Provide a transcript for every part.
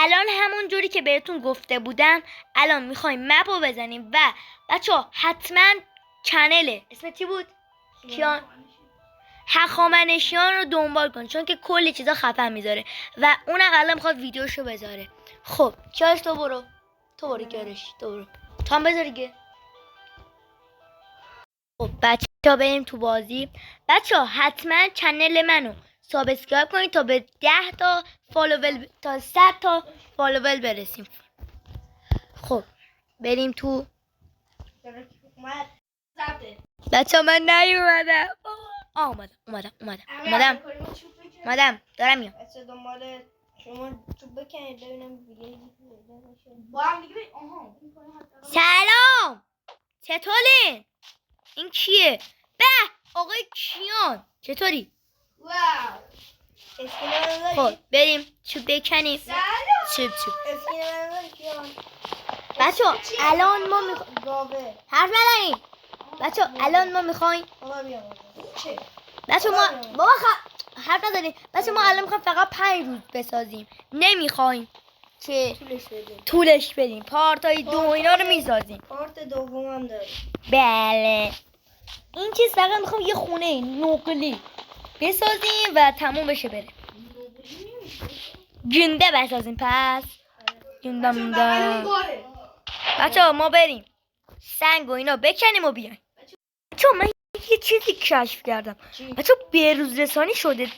الان همون جوری که بهتون گفته بودم الان میخوایم مپ رو بزنیم و بچه‌ها حتما چنل اسم چی بود؟ کیان هخامنشیان رو دنبال کن چون که کلی چیزا خفن میذاره و اونم الان میخواد ویدیوشو بذاره. خب کیاش تو برو کیارش تو برو تو هم بذار دیگه. خب بچه‌ها بریم تو بازی. بچه‌ها حتما چنل منو سابسکرایب کنید تا به 10 تا فالوول تا 100 تا فالوول برسیم. خب بریم تو. بچه‌ها من نیومدم. اومدم دارم میام. بچه دنبال شما چوب بکنید ببینم دیگه با هم دیگه سلام چطورین؟ این کیه؟ به آقای کیان چطوری؟ واو خب بریم چوب بکنیم. چوب بچه الان ما گاوه حرف نزنیم. بچه الان ما میخوایم بچه ما حرف نزنیم. بچه ما الان میخوایم فقط 5 روز بسازیم. نمیخوایم که طولش بدیم. پارتای دو اینا رو میسازیم. پارت دومم داریم. بله این چیز فقط میخوام یه خونه نقلی بسازیم و تموم بشه بره. گنده بسازیم پس گنده بچه ها ما بریم سنگ و اینا بکنیم و بیایم. بچه ها من یه چیزی کشف کردم. بچه ها بروز رسانی شده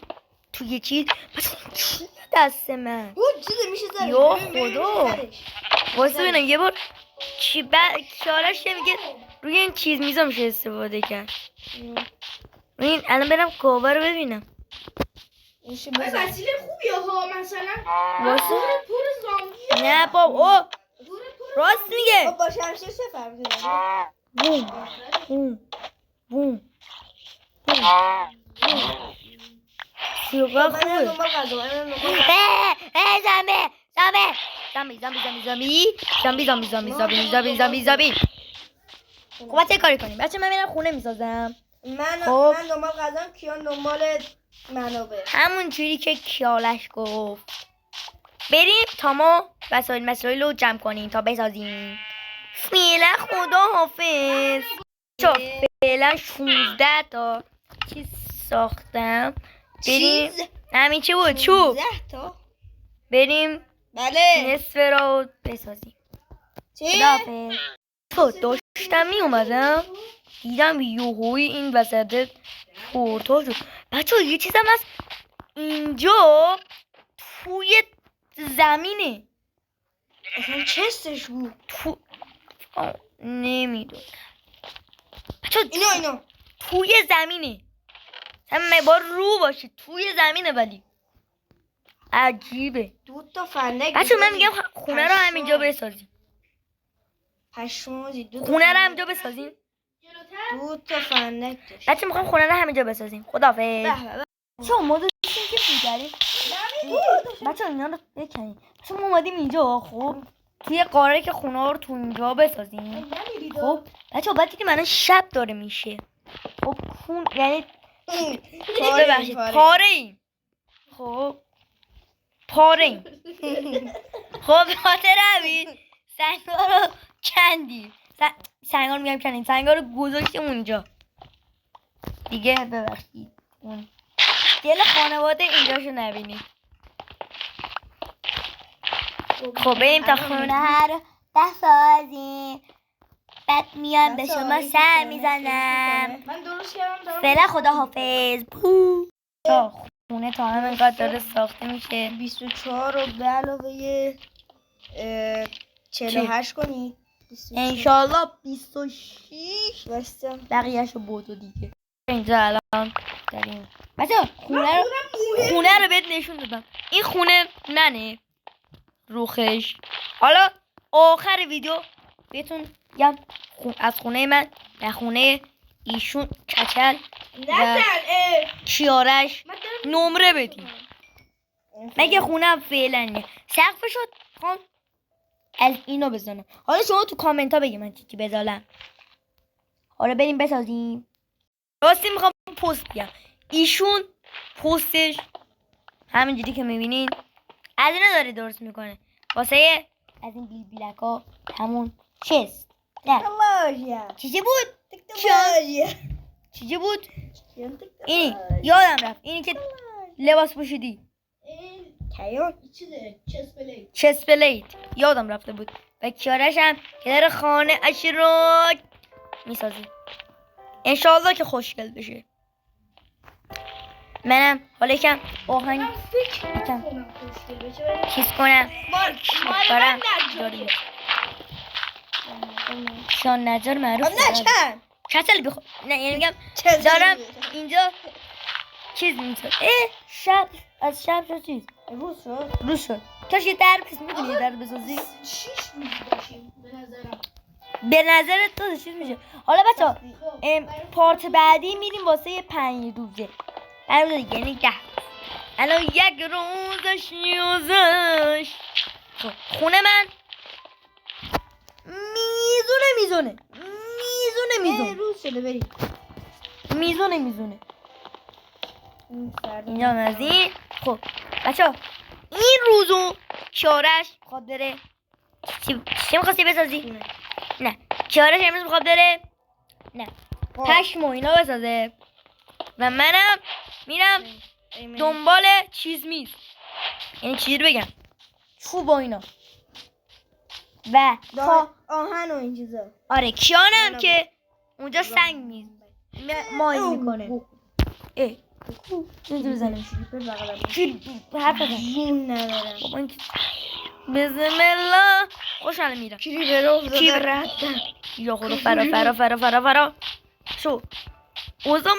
توی چیز. بچه ها چیه دست من یا خدا واسه ببینم یه بار کیارش میگه روی این چیز میزا میشه استفاده کرد. روی این الان برم کاوه رو ببینم. وسیله خوبیه ها مثلا واسه پر زامبیه. نه بابا راست میگه. با شمشیر چه فرقی داره؟ بوم بوم سیوگاه خوبه. زامبی. خب بچه کاری کنیم. بچه من میرم خونه میسازم. من دنبال غذام کیان دنبال منابع. همون جوری که کیالش گفت بریم تا ما مسائل رو جمع کنیم تا بسازیم. فعلا خدا حافظ. فعلا 16 تا چیز ساختم. بریم همین چی بود؟ چوب بریم بله نصف رو بسازیم. خداحافظ. تو داشتم می اومدم دیدم یوهوی این وسط پورتا شد. بچه یه چیزم هست اینجا توی زمینه. اصلا چستش بود نمیدونم بچه اینو توی زمینه. همه با رو باشه توی زمینه ولی عجیبه. 2 تا فندک. بچه من میگم خونه رو همینجا بسازیم. پشمازی خونه رو همینجا بسازیم. 2 تا فندک داشت. بچه میخوام خونه رو همینجا بسازیم. خداحافظ. بچه ما داشتیم که میگردیم. بچه اینا رو بکنیم. بچه ما اومدیم اینجا. خب توی قاره که خونه رو تو اینجا بسازیم. خب بچه بعد دیدیم الان شب داره میشه. خب خون یعنی ببخشید پاره ایم. خب پاره ایم. خب خاطر همین سنگا رو کندیم. سنگا رو میگم کندیم. سنگا رو گذاشتیم اونجا دیگه. ببخشید اون دل خانواده اینجاشو نبینید. خب بریم تا خونه رو بسازیم. بعد میام به شما سر میزنم. من درست کردم. فعلا خداحافظ. تا خونه تا هم اینقدر داره ساخته میشه. 24 رو به علاوه 48 کنید. انشالله 26 بسته بقیهشو بودو دیگه. اینجا الان داریم بچه خونه رو بهت نشون دادم. این خونه منه روخش. حالا آخر ویدیو بهتون میگم از خونه من و خونه ایشون کچل و کیارش نمره بدیم. مگه خونم فعلا سقف شد خواهم از اینو بزنم. حالا شما تو کامنت ها بگید من چی بذارم. حالا بریم بسازیم. راستی میخوام پست بگم ایشون پستش همینجوری که میبینین از اینو داره درست میکنه. واسه از این بیلک ها همون چست نه Tecnologia. چیزی بود Tecnologia. چیزی بود اینی یادم رفت اینی که لباس پوشیدی Kayon içinde chestplate. چست پلیت یادم رفته بود و کیارش هم که داره خانه اش رو میسازی انشالله که خوشگل بشه منم حالا یکم آهنگ یکم چیز کنم دارم شان نجار معروف Ne sen? کسل بخور نه یعنی میگم Chest. دارم اینجا چیز میسازم شب از شب شد چیز Rus o. روز شد کاش یه در پس میتونی یه در بسازی Şiş mi başım? به نظرت تو چیز میشه حالا بچه پارت بعدی میریم واسه یه 5 روزه 5 روزه دیگه یعنی 10 الان یک روزش یوزش خونه من میزونه Rus şöyle vereyim. میزونه اینجا از این خب بچه این روزو کیارش میخواد بره چی میخواستی بسازی؟ نه کیارش امروز میخواد بره نه پشم و اینا بسازه و منم میرم دنبال چیز یعنی چیزی رو بگم چوب و اینا و تا آهن و این چیزا. آره کیانم که اونجا سنگ ماین میکنه اه نمیتونه بزنه حرف بزن جون ندارم. بابا این بسم الله خوشحال میرم کریپر افتاده رفتم. یا خدا فرا شو اوضاع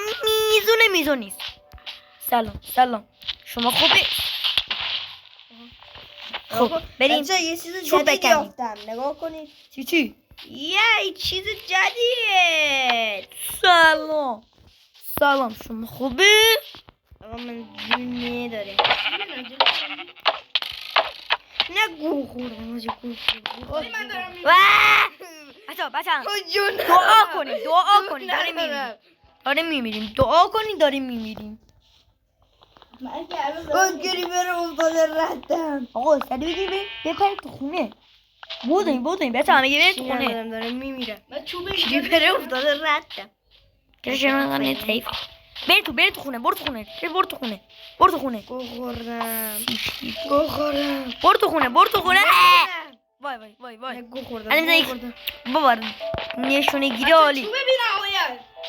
میزونه نیست سلام شما خوبه خب بریم بچه‌ها یه چیز چوب جدید بکنیم. یافتم نگاه کنید. چی یه چیز جدیده. سلام شما خوبه آقا من جون نداره. نه گو خوردم آجا گو خوردم. بچه جون دعا کنید داریم میمیریم من کریپر افتاده رفتم. آقا سری بگیم بپرید تو خونه بودیم بچه همه برید تو خونه دارم میمیرم. من کریپر افتاده رفتم. کشم من تایف برید تو خونه برو تو خونه گو خوردم. برو تو خونه وای گو خوردم. بابا نشونه گیری عالی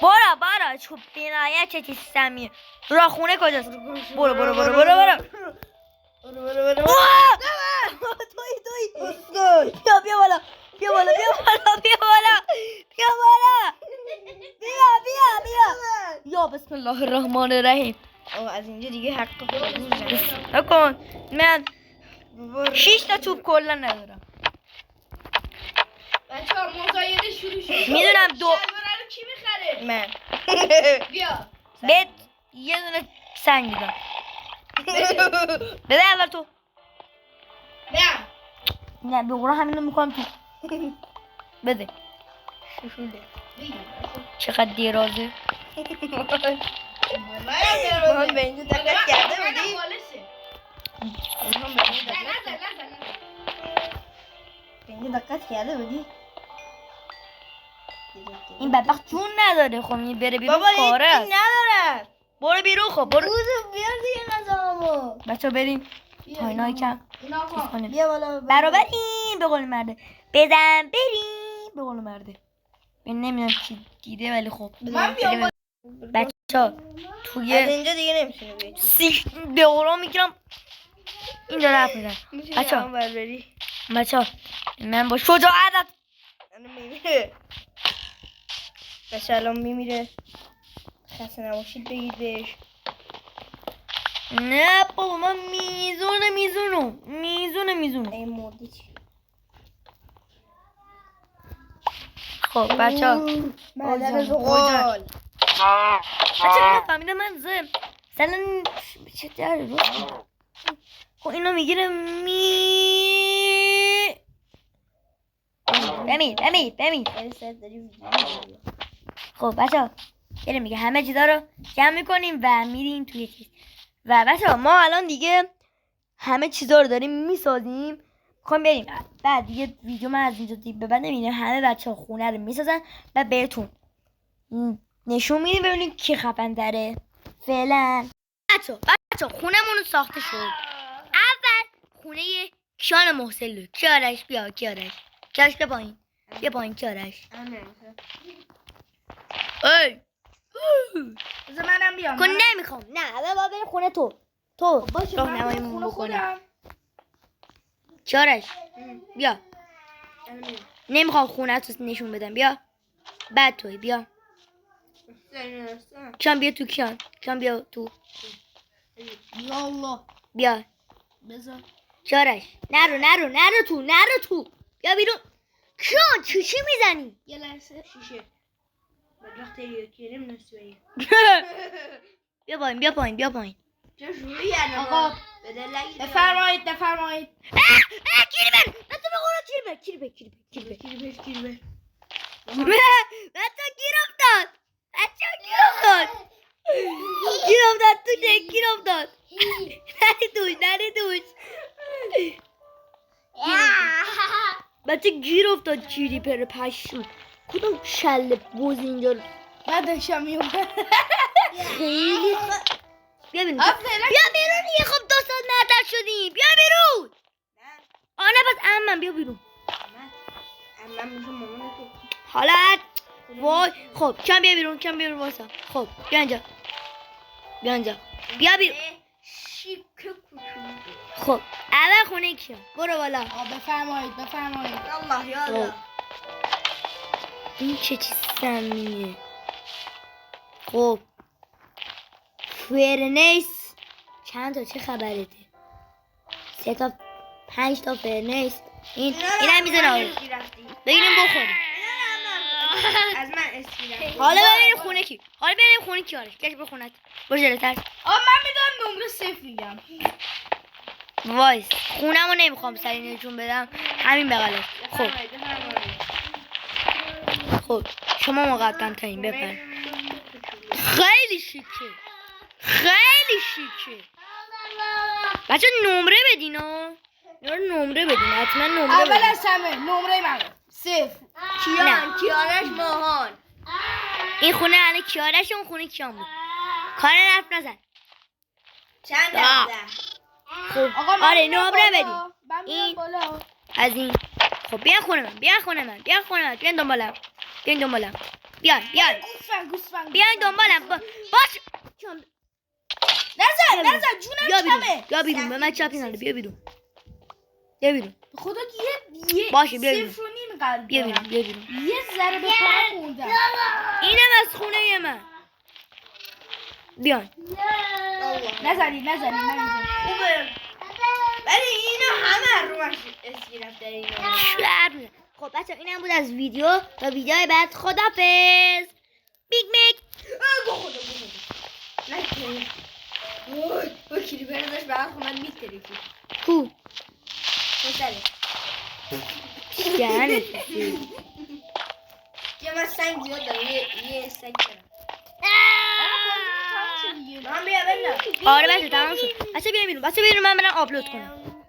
برو چوب بینایه چه چیز سمیه راه خونه کجاست برو بیا بالا یا بسم الله الرحمن الرحیم از اینجا دیگه حق خودم نکن من 6 تا چوب کلا ندارم بچه‌ها مزایده شروع شد. میدونم شلوارا رو کی میخره؟ من. بیا. بهت یه دونه سنگ میدم بده اول تو نه به قرآن همینو میکنم تو بده چقدر درازه ما به اینجا دقت کرده بودی؟ به اینجا دقت کرده بودی؟ این بدبخت جون نداره خب این بره بیرون بابا کاره این نداره. برو بیرون خب برو بیار دیگه غذامو. بچه بریم تا اینا یکم چیز کنیم بیا بالا. برابر این به قول مرده بزن بریم به قول مرده من نمیدونم چی دیده ولی خب من بیام بچه توی از اینجا دیگه نمیتونه بیاد. به قرآن میگیرم اینجا رفت میزن بچه ها بری. بچه من با شجاعت الان میمیره. بچه الان میمیره. خسته نباشید بگید بهش. نه بابا من میزونه این مردی چی؟ خب بچه ها مادر زغال. بچه نفهمیده من مثلا چه در رو خب اینو میگیره بمید خب بچه ها بریم میگه همه چیزا رو جمع میکنیم و میریم توی چیز و بچه ها ما الان دیگه همه چیزا رو داریم میسازیم خواهیم بریم بعد دیگه ویدیو من از اینجا دیگه ببندم. اینه همه بچه ها خونه رو میسازن و بهتون نشون میدیم ببینید کی خفن تره. فعلا بچه خونمون رو ساخته شد. اول خونه کیان محسن کیارش بیا کیارش بیا پایین کیارش. ای بذار منم بیام. کن نمیخوام نه بابا بریم خونه تو باشه راهنماییمون بکنه. کیارش بیا. نمیخوام خونه تو نشون بدم. بیا بعد توی بیا. کیان بیا تو. کیان بیا تو. یا الله بیا بذار کیارش نرو تو بیا بیرون. کیان چی میزنی؟ یه لحظه شیشه وقتی یکی نمی‌نوسی بیا پایین چه جوری یعنی آقا بفرمایید کیری بر بچه به قرآن کیری بر بچه گیر افتاد نری دوش بچه گیر افتاد کیری پر پشون. کدوم شله بوز اینجا رو بعدشم میومد خیلی بیا بیرون دیگه. خب 2 ساعت معطل شدیم. بیا بیرون. آنه پس امم بیا بیرون. من میشم مامان تو حالت وای. خب کم بیا بیرون واسه. خب بیا اینجا بیا بیرون. شیک کوچولو. خب اول خونه کیه؟ برو بالا. بفرمایید الله یالا. این چه چیز سمیه. خب فرنیس چند تا چه خبرته؟ 3 تا 5 تا فرنیس. اینم میزنه بگیریم بخوریم. از من اسکیلم. حالا بریم خونه کی آرش کش به خونت. برو جلوتر. من میدونم نمره 0 میگم. وایس خونمو نمیخوام سری نشون بدم همین بغله. خب شما مقدم ترین بفر. خیلی شیکه بچه نمره بدین حتما نمره اول بدین. از همه نمره من 0. کیارش ماهان. این خونه الان کیارش اون خونه کیان بود. کار حرف نزن. چند آه. درصد؟ خب آره نمره بدین. این بالا. از این خب بیا خونه من بیاین دنبالم بیاین گوسفند بیاین دنبالم باش. نزن جونم کمه. بیا بیرون به من چاپی نده. بیا بیرون خدا یه باشه بیا بیرون. 0.5 قلب بیا دارم. بیرون یه ذره به پا خوندم. اینم از خونه من. بیاین نزنید من اینجا خوبه ولی اینا همه رو من اسکیرفته اینا. خب بچه اینم بود از ویدیو تا ویدیو بعد. خدافظ. بیگ میک. خدا نکنه اوه کلی برداشت به هم من میتریفی کو بسره جانه یه من سنگ زیاد دارم یه سنگ دارم. من بیا بندم. آره بچه تمام شد. بچه بیاین بیرون من برم آپلود کنم.